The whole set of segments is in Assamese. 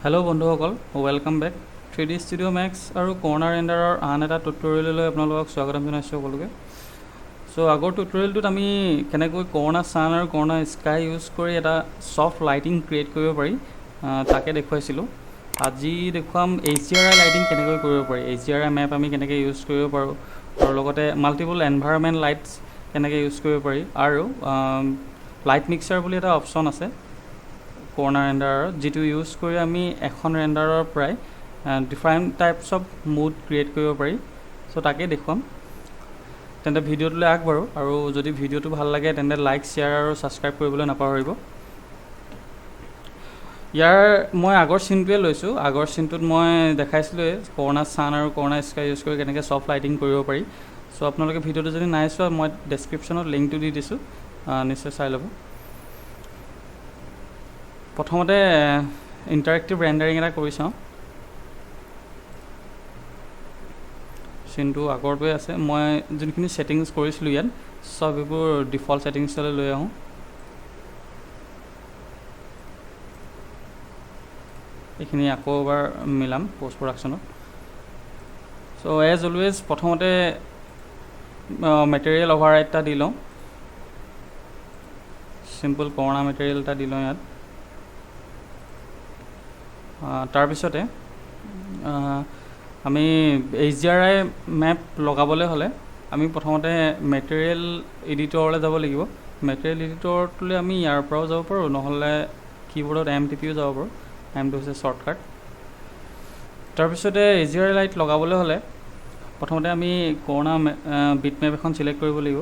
হেল্ল' বন্ধুসকল, welcome back. 3D studio' max আৰু কৰ্নাৰ ৰেণ্ডাৰৰ আন এটা টিউটৰিয়েললৈ আপোনালোকক স্বাগতম জনাইছোঁ সকলোকে। আগৰ টিউটৰিয়েলটোত আমি কেনেকৈ কৰ্নাৰ ছান আৰু কৰ্নাৰ স্কাই ইউজ কৰি এটা ছফ্ট লাইটিং ক্ৰিয়েট কৰিব পাৰি তাকে দেখুৱাইছিলোঁ। আজি দেখুৱাম HDRI লাইটিং কেনেকৈ কৰিব পাৰি, HDRI মেপ আমি কেনেকৈ ইউজ কৰিব পাৰোঁ, আৰু লগতে মাল্টিপল এনভাইৰনমেণ্ট লাইটছ কেনেকৈ ইউজ কৰিব পাৰি, আৰু লাইট মিক্সাৰ বুলি এটা অপশ্যন আছে কৰ্নাৰ ৰেণ্ডাৰৰ, যিটো ইউজ কৰি আমি এখন ৰেণ্ডাৰৰ পৰাই different types of mood create কৰিব পাৰি। তাকে দেখুৱাম। তেন্তে ভিডিঅ'টোলৈ আগবাঢ়ো, আৰু যদি ভিডিঅ'টো ভাল লাগে তেন্তে লাইক, শ্বেয়াৰ আৰু ছাবস্ক্ৰাইব কৰিবলৈ নাপাহৰিব। ইয়াৰ মই আগৰ চিনটোৱে লৈছোঁ। আগৰ চিনটোত মই দেখাইছিলোঁৱেই কৰ্নাৰ ছান আৰু কৰ্নাৰ স্কাই ইউজ কৰি কেনেকৈ ছফ্ট লাইটিং কৰিব পাৰি। আপোনালোকে ভিডিঅ'টো যদি নাই চোৱা, মই ডেছক্ৰিপশ্যনত লিংকটো দি দিছোঁ, নিশ্চয় চাই ল'ব। প্ৰথমতে ইণ্টাৰেক্টিভ ৰেণ্ডাৰিং এটা কৰি চাওঁ। চিনটো আগৰটোৱে আছে। মই যোনখিনি ছেটিংছ কৰিছিলোঁ ইয়াত চব এইবোৰ ডিফল্ট ছেটিংছলৈ লৈ আহোঁ। এইখিনি আকৌ এবাৰ মিলাম পষ্ট প্ৰডাকশ্যনত। এজ অলৱেজ প্ৰথমতে মেটেৰিয়েল অভাৰৰাইড এটা দি লওঁ। চিম্পল কৰ্নাৰ মেটেৰিয়েল এটা দি লওঁ ইয়াত। তাৰপিছতে আমি HDRI মেপ লগাবলৈ হ'লে আমি প্ৰথমতে মেটেৰিয়েল এডিটৰলৈ যাব লাগিব। মেটেৰিয়েল এডিটৰটোলৈ আমি ইয়াৰ পৰাও যাব পাৰোঁ, নহ'লে কীবৰ্ডত MTPও যাব পাৰোঁ। M টো হৈছে শ্বৰ্টকাট। তাৰপিছতে HDRI লাইট লগাবলৈ হ'লে প্ৰথমতে আমি কৰ্নাৰ বিট মেপ এখন ছিলেক্ট কৰিব লাগিব।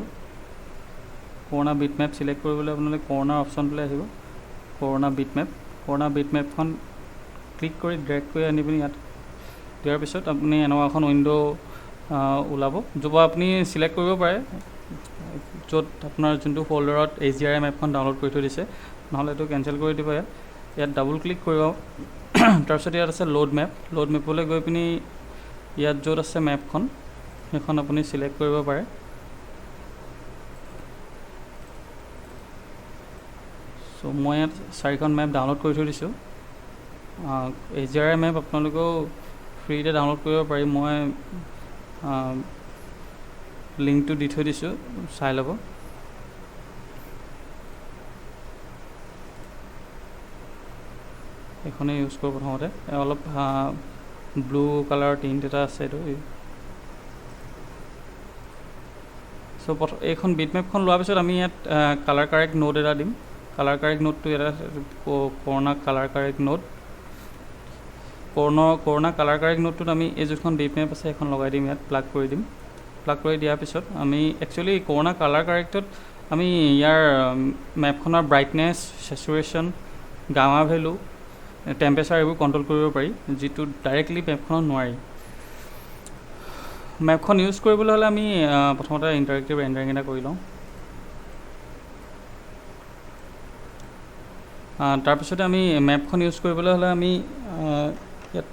কৰ্নাৰ বিট মেপ ছিলেক্ট কৰিবলৈ আপোনালোকে কৰ্নাৰ অপশ্যনটোলৈ আহিব, কৰ্নাৰ বিট মেপখন ক্লিক কৰি ড্ৰেগ কৰি আনি পিনি ইয়াত দিয়াৰ পিছত আপুনি এনেকুৱা এখন উইণ্ড' ওলাব, য'ৰ পৰা আপুনি ছিলেক্ট কৰিব পাৰে য'ত আপোনাৰ যোনটো ফ'ল্ডাৰত HDRI মেপখন ডাউনলোড কৰি থৈ দিছে, নহ'লে এইটো কেঞ্চেল কৰি দিব। ইয়াত ডাবুল ক্লিক কৰিব। তাৰপিছত ইয়াত আছে লোড মেপলৈ গৈ পিনি ইয়াত য'ত আছে মেপখন সেইখন আপুনি ছিলেক্ট কৰিব পাৰে। মই ইয়াত 4খন মেপ ডাউনলোড কৰি থৈ দিছোঁ। HDRI মেপ আপোনালোকেও ফ্ৰীতে ডাউনলোড কৰিব পাৰি। মই লিংকটো দি থৈ দিছোঁ, চাই ল'ব। এইখনেই ইউজ কৰোঁ প্ৰথমতে। অলপ ব্লু কালাৰৰ টিণ্ট এটা আছে এইটো। এইখন বিট মেপখন লোৱাৰ পিছত আমি ইয়াত কালাৰ কাৰেক্ট নোট এটা দিম। কালাৰ কাৰেক্ট নোটটো এটা corner colour correct note. Corner colour correct নোটটোত আমি এই যোনখন বিট মেপ আছে সেইখন লগাই দিম, ইয়াত প্লাগ কৰি দিম। প্লাগ কৰি দিয়াৰ পিছত আমি একচুৱেলি কৰ্নাৰ কালাৰ কাৰেক্টত আমি ইয়াৰ মেপখনৰ brightness, saturation, gamma value, temperature এইবোৰ কণ্ট্ৰল কৰিব পাৰি, যিটো ডাইৰেক্টলি মেপখনত নোৱাৰি। মেপখন ইউজ কৰিবলৈ হ'লে আমি প্ৰথমতে ইণ্টাৰেক্টিভ ৰেণ্ডাৰিং এটা কৰি লওঁ। তাৰপিছতে আমি মেপখন ইউজ কৰিবলৈ হ'লে আমি ইয়াত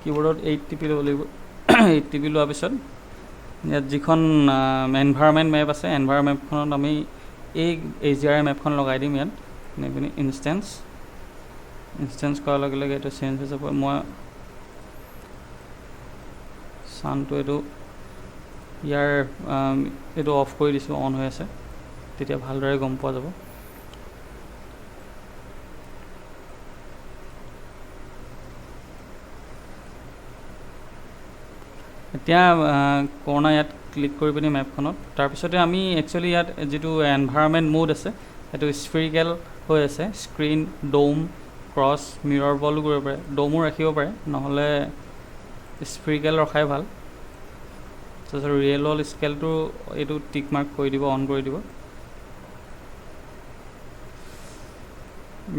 কীবৰ্ডত 8 টিপি ল'ব লাগিব। 8 টিপি লোৱাৰ পিছত ইয়াত যিখন এনভাইৰনমেণ্ট মেপ আছে, এনভাইৰনমেণ্টখনত আমি এই HDRI মেপখন লগাই দিম। ইয়াত আপুনি ইনষ্টেঞ্চ কৰাৰ লগে লগে এইটো চেঞ্জ হৈ যাব। মই ছানটো ইয়াৰ এইটো অফ কৰি দিছোঁ, অন হৈ আছে, তেতিয়া ভালদৰে গম পোৱা যাব। এতিয়া কৰ্নাৰ ইয়াত ক্লিক কৰি পিনি মেপখনত, তাৰপিছতে আমি একচুৱেলি ইয়াত যিটো এনভাইৰনমেণ্ট মুড আছে সেইটো স্ফেৰিকেল হৈ আছে। স্ক্ৰীন, ড'ম, ক্ৰছ, মিৰৰ বলো কৰিব পাৰে, ড'মো ৰাখিব পাৰে, নহ'লে স্ফেৰিকেল ৰখাই ভাল। তাৰপিছত ৰিয়েল ৱল স্কেলটো এইটো টিক মাৰ্ক কৰি দিব, অন কৰি দিব।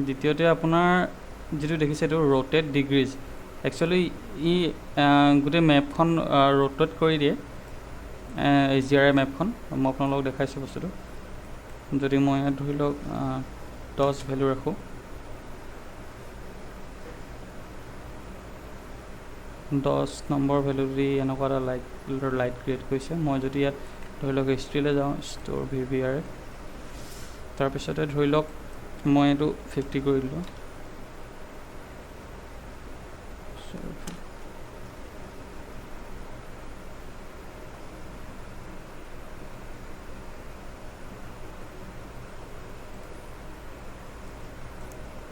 দ্বিতীয়তে আপোনাৰ যিটো দেখিছে এইটো ৰ'টেট ডিগ্ৰীজ। একচুৱেলি ই গোটেই মেপখন ৰ'টেট কৰি দিয়ে, HDRI মেপখন। মই আপোনালোকক দেখাইছোঁ বস্তুটো। যদি মই ইয়াত ধৰি লওক 10 ভেলু ৰাখোঁ, 10 নম্বৰ ভেলু দি এনেকুৱা এটা লাইট ক্ৰিয়েট কৰিছে। মই যদি ইয়াত ধৰি লওক হিষ্ট্ৰীলৈ যাওঁ, ষ্ট'ৰ VVR, তাৰপিছতে ধৰি লওক মই এইটো 50 কৰি দিলোঁ।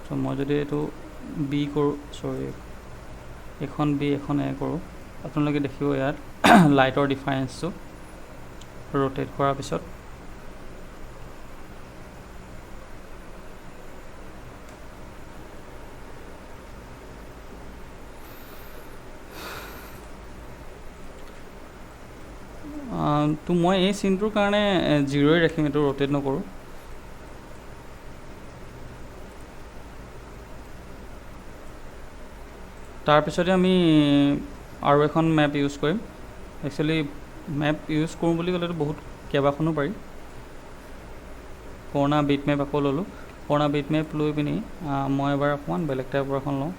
চ' মই যদি এইটো বি কৰোঁ, চৰি এখন বি এখন এ কৰোঁ, আপোনালোকে দেখিব ইয়াত লাইটৰ ডিফাৰেঞ্চটো ৰোটেট কৰাৰ পিছত। তো মই এই চিনটোৰ কাৰণে 0 ৰাখিম, এইটো ৰোটেট নকৰোঁ। তাৰপিছতে আমি আৰু এখন মেপ ইউজ কৰিম। একচুৱেলি মেপ ইউজ কৰোঁ বুলি ক'লেতো বহুত কেইবাখনো পাৰি। পুৰণা বিট মেপ আকৌ ল'লোঁ। পুৰণা বিট মেপ লৈ পিনি মই এবাৰ অকণমান বেলেগ টাইপৰ এখন লওঁ,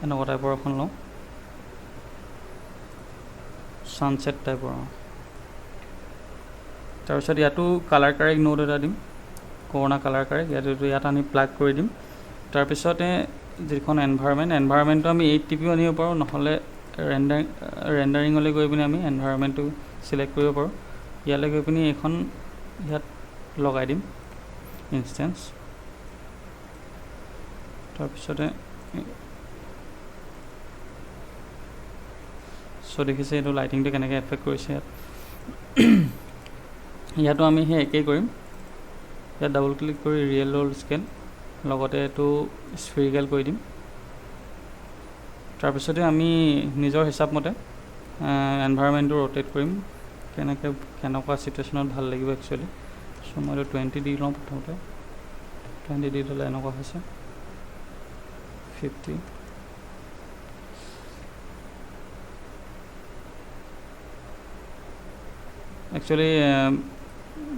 এনেকুৱা টাইপৰ এখন লওঁ, ছানছেট টাইপৰ। তাৰপিছত ইয়াতো কালাৰ কাৰেক্ট নোট এটা দিম, পুৰণা কালাৰ কাৰেক্ট ইয়াত আনি প্লাগ কৰি দিম। তাৰপিছতে যিখন এনভাইৰমেণ্টটো আমি 8 টিপিও আনিব পাৰোঁ, নহ'লে ৰেণ্ডাৰিঙলৈ গৈ পিনি আমি এনভাইৰমেণ্টটো চিলেক্ট কৰিব পাৰোঁ। ইয়ালৈ গৈ পিনি এইখন ইয়াত লগাই দিম ইনষ্টেঞ্চ। তাৰপিছতে চ' দেখিছে এইটো লাইটিংটো কেনেকৈ এফেক্ট কৰিছে ইয়াত। ইয়াতো আমি সেই একেই কৰিম। ইয়াত ডাবল ক্লিক কৰি ৰিয়েল ৱৰ্ল্ড স্কেল, লগতে এইটো স্ফেৰিকেল কৰি দিম। তাৰপিছতে আমি নিজৰ হিচাপমতে এনভাইৰমেণ্টটো ৰোটেট কৰিম, কেনেকুৱা চিটুৱেশ্যনত ভাল লাগিব একচুৱেলি। চ' মই এইটো 20 দি লওঁ প্ৰথমতে। 20 দি ল'লে এনেকুৱা হৈছে। 50 একচুৱেলি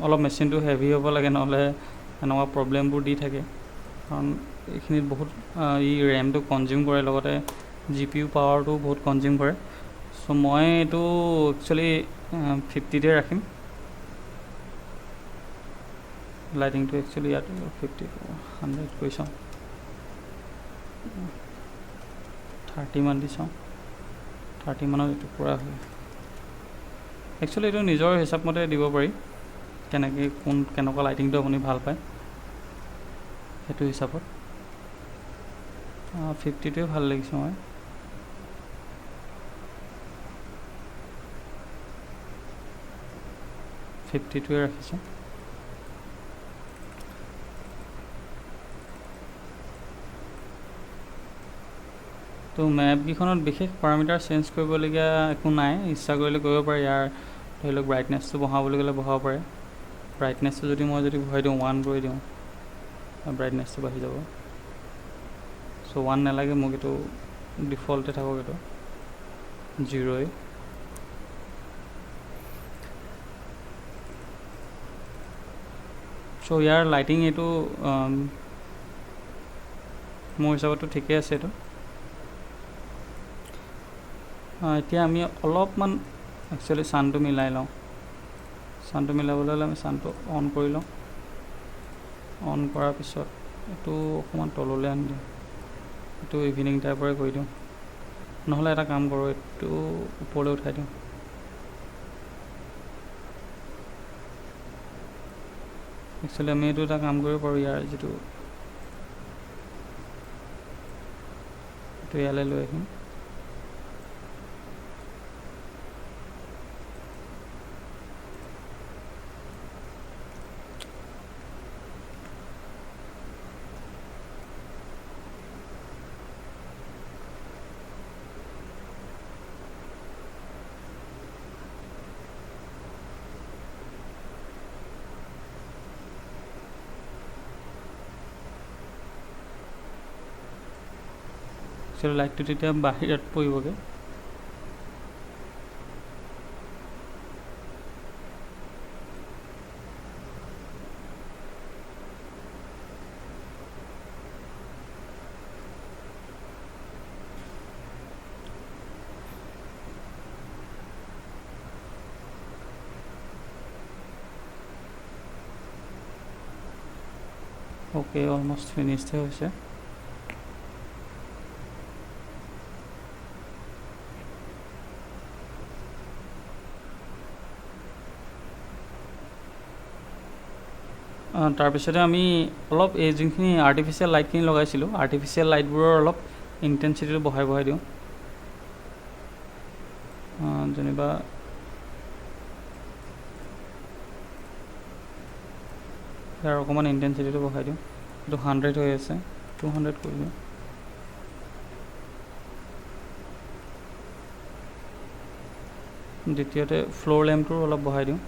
অলপ মেচিনটো হেভি হ'ব লাগে, নহ'লে এনেকুৱা প্ৰব্লেমবোৰ দি থাকে, কাৰণ এইখিনিত বহুত ই ৰেমটো কনজিউম কৰে, লগতে GPU পাৱাৰটো বহুত কনজিউম কৰে। চ' মই এইটো একচুৱেলি 50তে ৰাখিম। লাইটিংটো একচুৱেলি ইয়াত 50 100 কৰি চাওঁ, 30 মান দি চাওঁ। 30 মানত এইটো পূৰা হয়। একচুৱেলি এইটো নিজৰ হিচাপমতে দিব পাৰি, কেনেকুৱা লাইটিংটো আপুনি ভাল পায় সেইটো হিচাপত। 50টোৱে ভাল লাগিছে মই। টোৱে ৰাখিছোঁ। তো মেপকেইখনত বিশেষ পাৰামিটাৰ চেঞ্জ কৰিবলগীয়া একো নাই, ইচ্ছা কৰিলে কৰিব পাৰে। ইয়াৰ ধৰি লওক ব্ৰাইটনেছটো বঢ়াবলৈ গ'লে বঢ়াব পাৰে। ব্ৰাইটনেছটো যদি মই বঢ়াই দিওঁ 1 কৰি দিওঁ, ব্ৰাইটনেছটো বাঢ়ি যাব। চ' 1 নালাগে মোক, এইটো ডিফল্টে থাকক, এইটো 0। চ' ইয়াৰ লাইটিং এইটো মোৰ হিচাপততো ঠিকেই আছে এইটো। এতিয়া আমি অলপমান একচুৱেলি ছানটো মিলাই লওঁ। ছানটো মিলাবলৈ হ'লে আমি ছানটো অন কৰি লওঁ। অন কৰাৰ পিছত এইটো অকণমান তললৈ আনি দিওঁ, এইটো ইভিনিং টাইপৰে কৰি দিওঁ, নহ'লে এটা কাম কৰোঁ, এইটো ওপৰলৈ উঠাই দিওঁ। একচুৱেলি আমি এইটো এটা কাম কৰিব পাৰোঁ, ইয়াৰ যিটো এইটো ইয়ালৈ লৈ আহিম। লাইটটো তেতিয়া বাহিৰত পৰিবগৈ। অ'কে, অলমষ্ট ফিনিছড হৈছে। তাৰপিছতে আমি অলপ এই যোনখিনি আৰ্টিফিচিয়েল লাইটখিনি লগাইছিলোঁ আৰ্টিফিচিয়েল লাইটবোৰৰ অলপ ইণ্টেনচিটিটো বঢ়াই দিওঁ যেনিবা ইয়াৰ অকণমান ইণ্টেনচিটিটো বঢ়াই দিওঁ এইটো 100 হৈ আছে 200 কৰি দিওঁ দ্বিতীয়তে ফ্ল'ৰ লেম্পটো অলপ বঢ়াই দিওঁ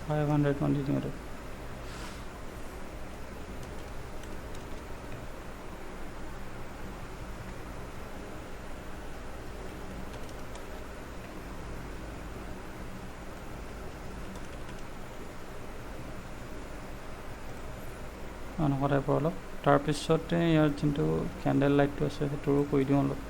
$500 দিওঁ এনেকুৱা টাইপৰ অলপ তাৰপিছতে ইয়াৰ যোনটো কেণ্ডেল লাইটটো আছে সেইটোৰো কৰি দিওঁ অলপ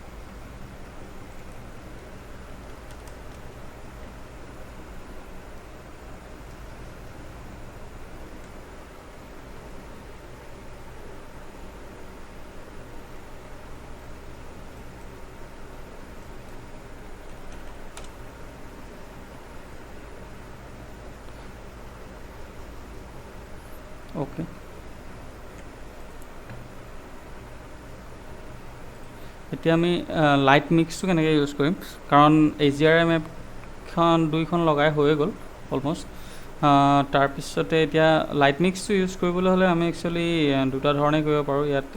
অ'কে এতিয়া আমি লাইট মিক্সটো কেনেকৈ ইউজ কৰিম কাৰণ AGRI মেপখন দুইখন লগাই হৈয়ে গ'ল অলমষ্ট তাৰপিছতে এতিয়া লাইট মিক্সটো ইউজ কৰিবলৈ হ'লে আমি একচুৱেলি দুটা ধৰণে কৰিব পাৰোঁ ইয়াত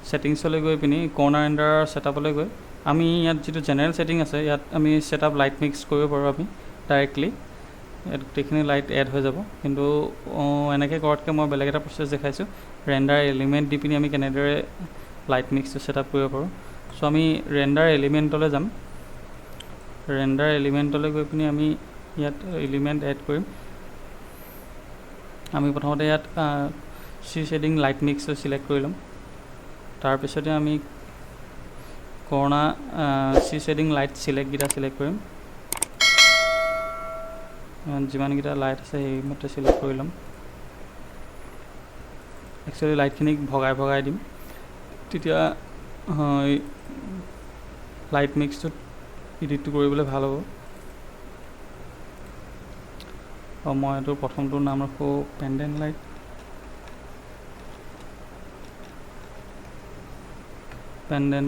ছেটিংছলৈ গৈ পিনি কৰ্নাৰ ৰেণ্ডাৰৰ ছেটআপলৈ গৈ আমি ইয়াত যিটো জেনেৰেল ছেটিং আছে ইয়াত আমি ছেটআপ লাইট মিক্স কৰিব পাৰোঁ আমি ডাইৰেক্টলি ইয়াত গোটেইখিনি লাইট এড হৈ যাব কিন্তু এনেকৈ কৰাতকৈ মই বেলেগ এটা প্ৰচেছ দেখাইছোঁ ৰেণ্ডাৰ এলিমেণ্ট দি পিনি আমি কেনেদৰে লাইট মিক্সটো ছেটআপ কৰিব পাৰোঁ চ' আমি ৰেণ্ডাৰ এলিমেণ্টলৈ যাম ৰেণ্ডাৰ এলিমেণ্টলৈ গৈ পিনি আমি ইয়াত এলিমেণ্ট এড কৰিম আমি প্ৰথমতে ইয়াত চি ছেডিং লাইট মিক্সটো ছিলেক্ট কৰি ল'ম তাৰপিছতে আমি কৰ্ণা চি ছেডিং লাইট ছিলেক্টকেইটা ছিলেক্ট কৰিম যিমানকেইটা লাইট আছে সেইমতে ছিলেক্ট কৰি ল'ম একচুৱেলি লাইটখিনিক ভগাই দিম তেতিয়া লাইট মিক্সটোত এডিটটো কৰিবলৈ ভাল হ'ব আৰু মই এইটো প্ৰথমটোৰ নাম ৰাখোঁ পেণ্ডেণ্ট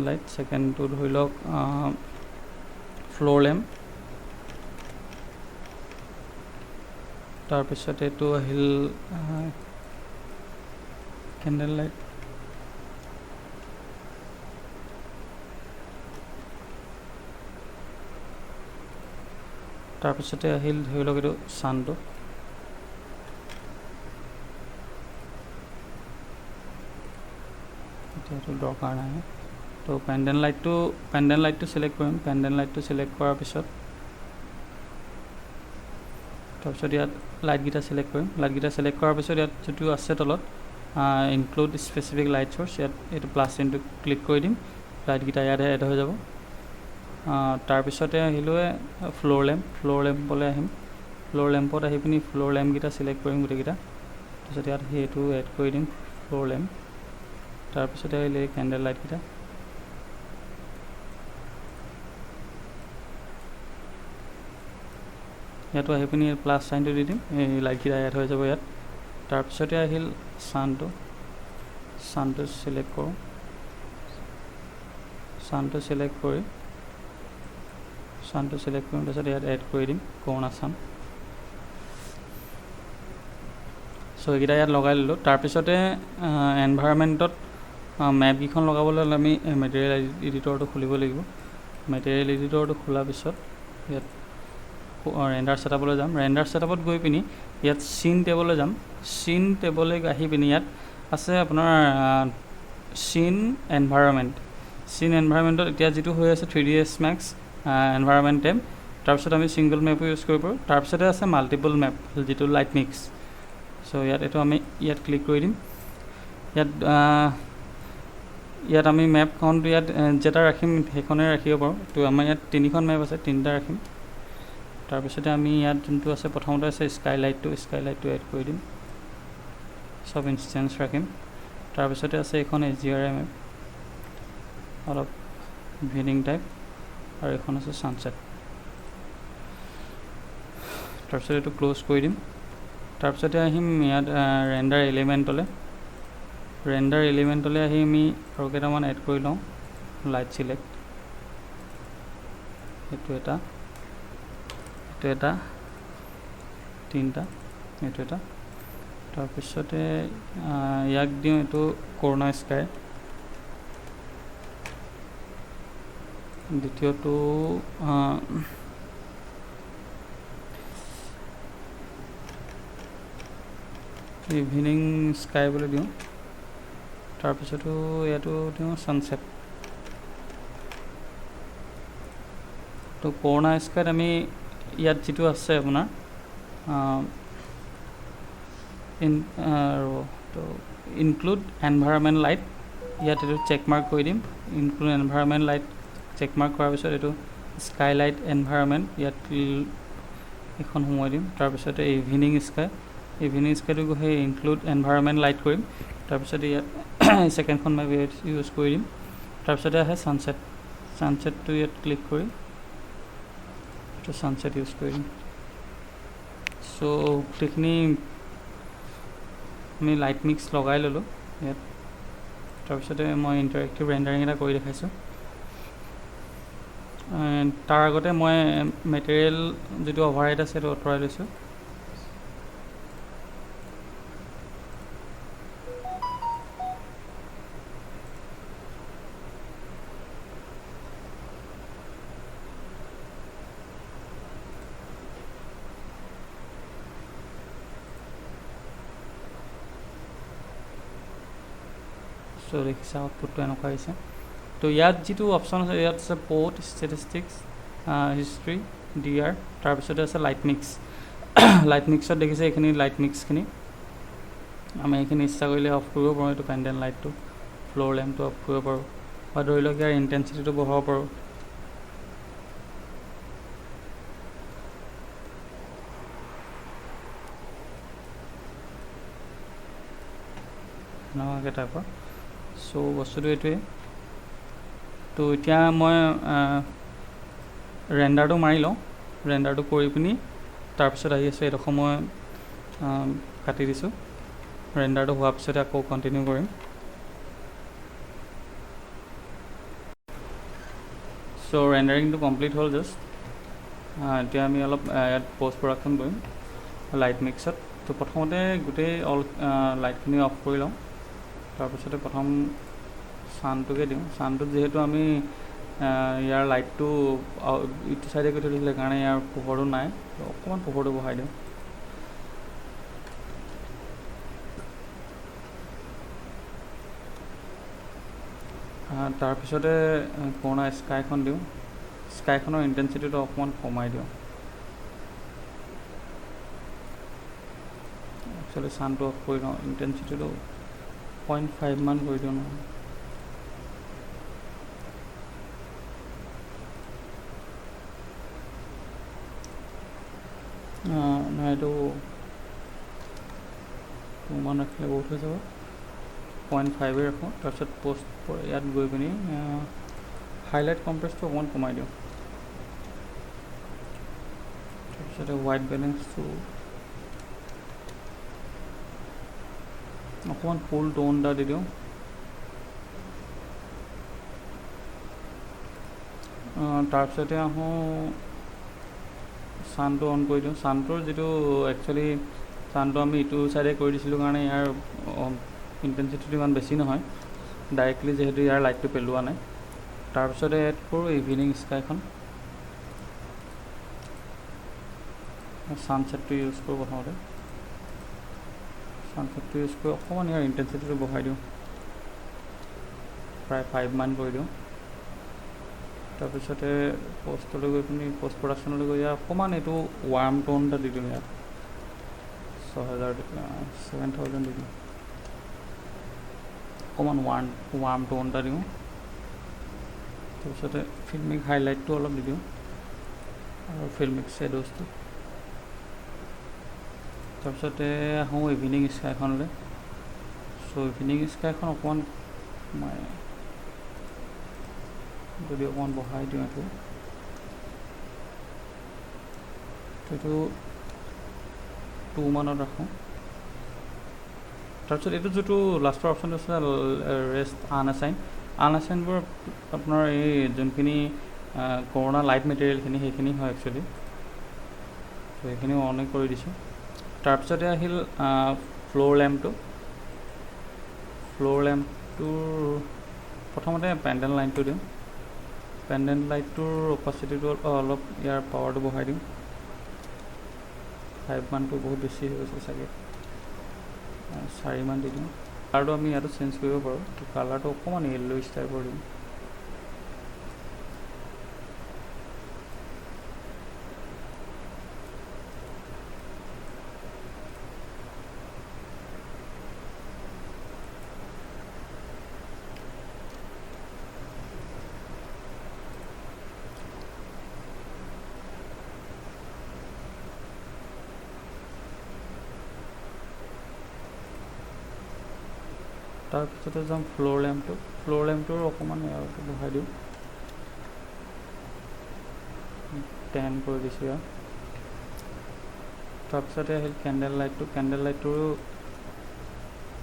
লাইট ছেকেণ্ডটো ধৰি লওক ফ্ল'ৰ লেম্প তাৰপিছতে এইটো আহিল কেণ্ডেল লাইট তাৰপিছতে আহিল ধৰি লওক এইটো ছানটো এতিয়াতো দৰকাৰ নাই তো পেণ্ডেণ্ট লাইটটো ছিলেক্ট কৰিম পেণ্ডেণ্ট লাইটটো ছিলেক্ট কৰাৰ পিছত তাৰপিছত ইয়াত লাইটকেইটা ছিলেক্ট কৰিম লাইটকেইটা ছিলেক্ট কৰাৰ পিছত ইয়াত যিটো আছে তলত ইনক্লুড স্পেচিফিক লাইট চ'ৰ্চ ইয়াত এইটো প্লাছ চিনটো ক্লিক কৰি দিম লাইটকেইটা ইয়াত এড হৈ যাব তাৰপিছতে আহিলোৱে ফ্ল'ৰ লেম্পলৈ আহিম ফ্ল'ৰ লেম্পত আহি পিনি ফ্ল'ৰ লেম্পকেইটা ছিলেক্ট কৰিম গোটেইকেইটা তাৰপিছত ইয়াত সেইটো এড কৰি দিম ফ্ল'ৰ লেম্প তাৰপিছতে আহিলে কেণ্ডেল লাইটকেইটা ইয়াতো আহি পিনি প্লাছ চাইনটো দি দিম এই লাইটকেইটা এড হৈ যাব ইয়াত তাৰপিছতে আহিল ছানটো ছিলেক্ট কৰোঁ ছানটো ছিলেক্ট কৰিম তাৰপিছত ইয়াত এড কৰি দিম কৰ্ণা ছান চ' এইকেইটা ইয়াত লগাই ল'লোঁ তাৰপিছতে এনভাইৰমেণ্টত মেপকেইখন লগাবলৈ হ'লে আমি মেটেৰিয়েল এডিটৰটো খুলিব লাগিব মেটেৰিয়েল এডিটৰটো খোলাৰ পিছত ইয়াত ৰেণ্ডাৰ ছেটআপলৈ যাম ৰেণ্ডাৰ ছেটআপত গৈ পিনি ইয়াত চিন টেবলৈ যাম চিন টেবলৈ আহি পিনি ইয়াত আছে আপোনাৰ চিন এনভাইৰমেণ্টত এতিয়া যিটো হৈ আছে 3ds Max এনভাইৰমেণ্ট টেব তাৰপিছত আমি ছিংগল মেপো ইউজ কৰিব পাৰোঁ তাৰপিছতে আছে মাল্টিপল মেপ যিটো লাইট মিক্স চ' এইটো আমি ইয়াত ক্লিক কৰি দিম ইয়াত আমি মেপখনটো ইয়াত যেটা ৰাখিম সেইখনে ৰাখিব পাৰোঁ তো আমাৰ ইয়াত 3খন মেপ আছে 3টা ৰাখিম তাৰপিছতে আমি ইয়াত যোনটো আছে প্ৰথমতে আছে স্কাইলাইটটো এড কৰি দিম চব ইনষ্টেঞ্চ ৰাখিম। তাৰপিছতে আছে এইখন HDRI মেপ, অলপ ইভিনিং টাইপ, আৰু এইখন আছে ছানছেট। তাৰপিছত এইটো ক্ল'জ কৰি দিম। তাৰপিছতে আহিম ইয়াত ৰেণ্ডাৰ এলিমেণ্টলৈ। ৰেণ্ডাৰ এলিমেণ্টলৈ আহি আমি আৰু কেইটামান এড কৰি লওঁ। লাইট চিলেক্ট, এইটো এটা, তিনিটা, এইটো এটা। তাৰপিছতে ইয়াক দিওঁ এইটো কৰোণা স্কাই। দ্বিতীয়টো ইভিনিং স্কাই বুলি দিওঁ। তাৰপিছতো ইয়াতো দিওঁ ছানছেট। তো কৰোণা স্কাইত আমি ইয়াত যিটো আছে আপোনাৰ তো ইনক্লুড এনভাইৰনমেণ্ট লাইট, ইয়াত এইটো চেক মাৰ্ক কৰি দিম। Include environment light check mark কৰাৰ পিছত এইটো স্কাই লাইট এনভাইৰনমেণ্ট, ইয়াত এইখন সোমোৱাই দিম। তাৰপিছতে ইভিনিং স্কাইটো সেই ইনক্লুড এনভাইৰনমেণ্ট লাইট কৰিম। তাৰপিছতে ইয়াত ছেকেণ্ডখন মেপ ইউজ কৰি দিম। তাৰপিছতে আহে ছানছেটটো ইয়াত ক্লিক কৰি এইটো ছানছেট ইউজ কৰি দিম। চ' গোটেইখিনি আমি লাইট মিক্স লগাই ল'লোঁ ইয়াত। তাৰপিছতে মই ইণ্টাৰেক্টিভ ৰেণ্ডাৰিং এটা কৰি দেখাইছোঁ। তাৰ আগতে মই মেটেৰিয়েল যিটো অভাৰৰাইড আছে সেইটো আঁতৰাই লৈছোঁ। চ' দেখিছে আউটপুটটো এনেকুৱা আহিছে। তো ইয়াত যিটো অপশ্যন আছে, ইয়াত আছে পোৰ্ট, ষ্টেটিষ্টিক্স, হিষ্ট্ৰী, DR, তাৰপিছতে আছে লাইট মিক্স। লাইট মিক্সত দেখিছে এইখিনি লাইট মিক্সখিনি আমি এইখিনি ইচ্ছা কৰিলে অফ কৰিব পাৰোঁ। এইটো পেণ্ডেণ্ট লাইটটো, ফ্ল'ৰ লেম্পটো অফ কৰিব পাৰোঁ, বা ধৰি লওক ইয়াৰ ইণ্টেনচিটিটো বঢ়াব পাৰোঁ। এনেকুৱাকৈ টাইপৰ। চ' বস্তুটো এইটোৱে। তো এতিয়া মই ৰেণ্ডাৰটো মাৰি লওঁ। ৰেণ্ডাৰটো কৰি পিনি তাৰপিছত আহি আছোঁ, এইডোখৰ মই কাটি দিছোঁ। ৰেণ্ডাৰটো হোৱাৰ পিছতে আকৌ কণ্টিনিউ কৰিম। চ' ৰেণ্ডাৰিংটো কমপ্লিট হ'ল জাষ্ট। এতিয়া আমি অলপ ইয়াত পষ্ট প্ৰডাকশ্যন কৰিম লাইট মিক্সত। তো প্ৰথমতে গোটেই লাইটখিনি অফ কৰি লওঁ। তাৰপিছতে প্ৰথম ছানটোকে দিওঁ। ছানটোত যিহেতু আমি ইয়াৰ লাইটটো ইটো চাইডে কৰি থৈ দিছিলে কাৰণে ইয়াৰ পোহৰটো নাই, অকণমান পোহৰটো বঢ়াই দিওঁ। তাৰপিছতে কৰোণা স্কাইখন দিওঁ। স্কাইখনৰ ইণ্টেনচিটিটো অকণমান কমাই দিওঁ। একচুৱেলি ছানটো অফ কৰি লওঁ, ইণ্টেনচিটিটো 0.5 মান কৰি দিওঁ নহয়। নহয়, এইটো 2 মান ৰাখিলে বহুত হৈ যাব। 0.5 ৰাখোঁ। তাৰপিছত পষ্ট ইয়াত গৈ পিনি হাইলাইট কম্প্ৰেছটো অকণমান কমাই দিওঁ। তাৰপিছতে হোৱাইট বেলেঞ্চটো অকণমান ফুল টোন এটা দি দিওঁ। তাৰপিছতে আহোঁ ছানটো অন কৰি দিওঁ। ছানটোৰ যিটো একচুৱেলি ছানটো আমি ইটো চাইডে কৰি দিছিলোঁ কাৰণে ইয়াৰ ইণ্টেনচিটিটো ইমান বেছি নহয়, ডাইৰেক্টলি যিহেতু ইয়াৰ লাইটটো পেলোৱা নাই। তাৰপিছতে এড কৰোঁ ইভিনিং স্কাইখন। ছানছেটটো ইউজ কৰোঁ প্ৰথমতে। ছানছেটটো ইউজ কৰি অকণমান ইয়াৰ ইণ্টেনচিটিটো বঢ়াই দিওঁ, প্ৰায় 5 মান কৰি দিওঁ। তাৰপিছতে পষ্টলৈ গৈ পিনি পষ্ট প্ৰডাকশ্যনলৈ গৈ ইয়াৰ অকণমান এইটো ৱাৰ্ম টোন এটা দি দিওঁ। ইয়াত 7000 দি দিওঁ। অকণমান ৱাৰ্ম টোন এটা দিওঁ। তাৰপিছতে ফিল্মিক হাইলাইটটো অলপ দি দিওঁ আৰু ফিল্মিক শ্বেডোজটো। তাৰপিছতে আহোঁ ইভিনিং স্কাইখনলৈ। ইভিনিং স্কাইখন অকণমান মই যদি অকণমান বঢ়াই দিওঁ এইটো 2 মানত ৰাখোঁ। তাৰপিছত এইটো যিটো লাষ্টৰ অপশ্যনটো আছে ৰেষ্ট আনএছাইনবোৰ আপোনাৰ এই যোনখিনি কৰোণা লাইট মেটেৰিয়েলখিনি সেইখিনি হয় একচুৱেলি, ত' সেইখিনি অনে কৰি দিছোঁ। তাৰপিছতে আহিল ফ্ল'ৰ লেম্পটোৰ প্ৰথমতে পেণ্ডেণ্ট লাইনটো দিওঁ। পেণ্ডেণ্ট লাইটটোৰ অপাচিটিটো অলপ ইয়াৰ পাৱাৰটো বঢ়াই দিওঁ। 5 মানটো বহুত বেছি হৈ গৈছে চাগে, 4 মান দি দিওঁ। কালাৰটো আমি ইয়াতো চেঞ্জ কৰিব পাৰোঁ, কালাৰটো অকণমান য়েল্লোইছ টাইপৰ দিওঁ। তাৰপিছতে যাম ফ্ল'ৰ লেম্পটোৰ অকণমান ইয়াৰটো বঢ়াই দিওঁ, 10 কৰি দিছোঁ ইয়াৰ। তাৰপিছতে আহিল কেণ্ডেল লাইটটোৰো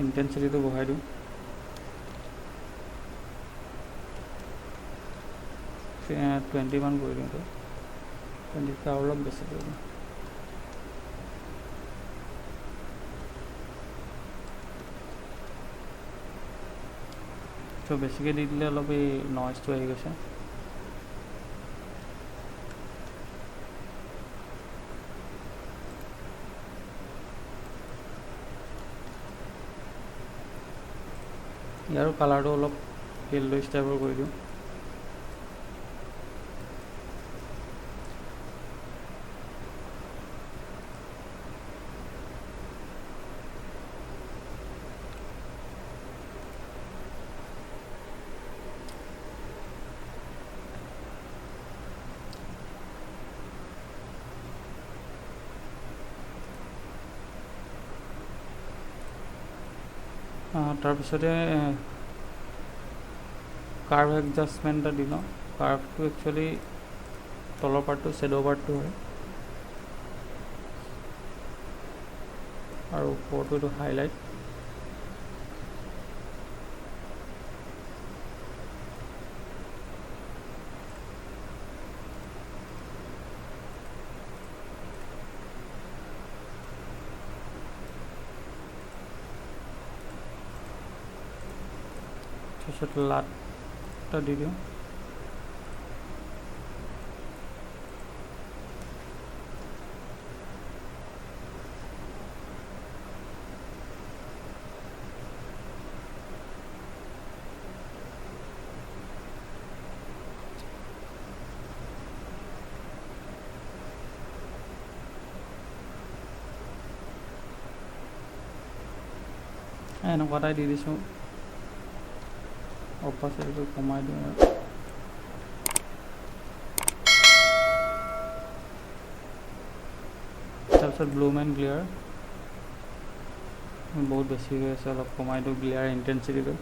ইণ্টেনচিটিটো বঢ়াই দিওঁ, 20 মান কৰি দিওঁ। 20 আৰু অলপ বেছি কৰি দিওঁ। ত' বেছিকৈ দি দিলে অলপ এই নইজটো আহি গৈছে। ইয়াৰো কালাৰটো অলপ য়েল্লোইছ টাইপৰ কৰি দিওঁ। তাৰপিছতে কাৰ্ভ এডজাষ্টমেণ্ট এটা দি লওঁ। কাৰ্ভটো একচুৱেলি তলৰ পাৰ্টটো শ্বেডো পাৰ্টটো হয়, আৰু ওপৰটো এইটো হাইলাইট। তাৰপিছত লাট এটা দি দিওঁ। এনেকুৱা এটাই দি দিছোঁ, অপাচিটিটো কমাই দিওঁ। তাৰপিছত ব্লুম এণ্ড গ্লেয়াৰ বহুত বেছি হৈ আছে, অলপ কমাই দিওঁ গ্লেয়াৰ ইণ্টেনচিটিটো।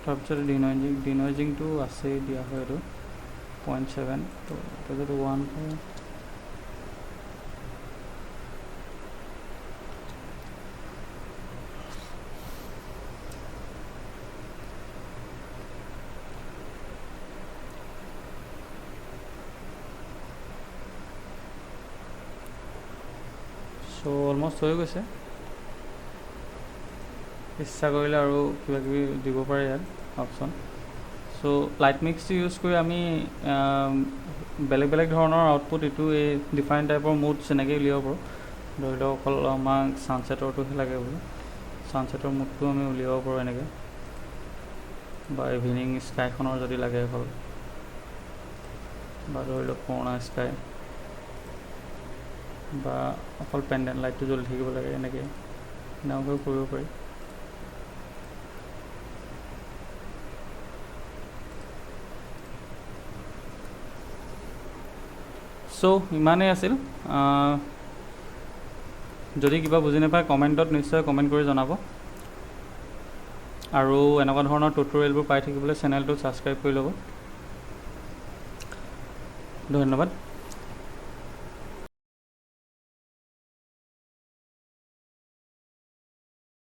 তাৰপিছত ডিনইজিংটো আছেই দিয়া হয়, এইটো 0.7, তো তাৰপিছত 1 চ' অলমষ্ট হৈ গৈছে। ইচ্ছা কৰিলে আৰু কিবা কিবি দিব পাৰে ইয়াত অপশ্যন। চ' লাইট মিক্সটো ইউজ কৰি আমি বেলেগ বেলেগ ধৰণৰ আউটপুট এইটো এই ডিফাৰেণ্ট টাইপৰ মুডছ এনেকৈ উলিয়াব পাৰোঁ। ধৰি লওক অকল আমাক ছানছেটৰটোহে লাগে বুলি, ছানছেটৰ মুডটো আমি উলিয়াব পাৰোঁ এনেকৈ। বা ইভিনিং স্কাইখনৰ যদি লাগে অকল, বা ধৰি লওক পুৰণা স্কাই, বা অকল পেণ্ডেণ্ট লাইটটো জ্বলি থাকিব লাগে, এনেকৈ এনেকুৱাও কৰিব পাৰি। চ' ইমানেই আছিল। যদি কিবা বুজি নাপায় কমেণ্টত নিশ্চয় কমেণ্ট কৰি জনাব, আৰু এনেকুৱা ধৰণৰ টিউটৰিয়েলবোৰ পাই থাকিবলৈ চেনেলটো ছাবস্ক্ৰাইব কৰি ল'ব। ধন্যবাদ।